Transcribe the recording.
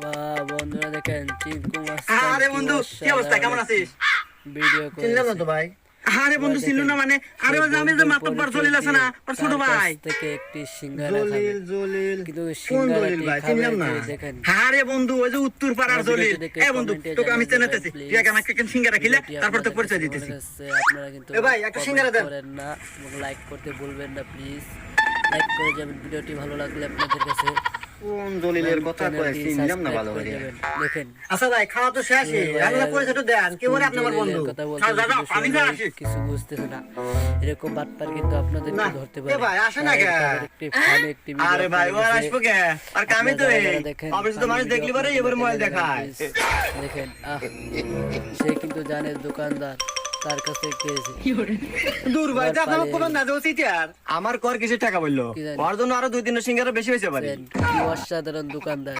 বাহ বন্ধুরা দেখেন চিঙ্কু আরে বন্ধু কি অবস্থা, কেমন আছিস? ভিডিও চিনলাম না তো ভাই। আরে বন্ধু চিনলো না মানে? আরে ওই যে আমি যে মাতব্বর জলিল আছে না, ওর ছোট ভাই। থেকে একটি সিঙ্গারা জলিল জলিল কিন্তু কোন সিঙ্গারাটি জলিল ভাই? খাবে চিনলাম না। দেখেন আরে বন্ধু ওই যে উত্তর পাড়ার জলিল। এ বন্ধু তোকে আমি চেনাতেছি, তুই আগে আমাকে একটা সিঙ্গারা খিলা, তারপর তোকে পরিচয় দিতেছি। আপনারা কিন্তু এ ভাই একটা সিঙ্গারা দেন। করেন না এবং লাইক করতে ভুলবেন না প্লিজ। লাইক করে যাবেন ভিডিওটি ভালো লাগলে আপনাদের কাছে। কোন জলিলের কথা কয় চিনলাম না ভালো করে। দেখেন আচ্ছা ভাই খাওয়া তো শেষই, আপনারা পরিচয়টা দেন। কি বলে আপনি আমার বন্ধু? দাদা আমি না আসি। কিছু বুঝতেছে না, এরকম বাটপার কিন্তু আপনাদেরকে ধরতে পারে। এ ভাই আসে না কে? একটি আরে ভাই ও আর আসবো কে? আর কামই তো এই অবশ্য তো মানুষ দেখলি পারে এবার মোবাইল দেখায়। দেখেন সে কিন্তু জানে দোকানদার তার কাছে খেয়েছে। দূর ভাই যা আমার কোন না দেও সিটার। আমার কর কিছু টাকা বললো, ওর জন্য আরো 2-3 সিঙ্গারা বেশি হইছে পারে। কি অসাধারণ দোকানদার।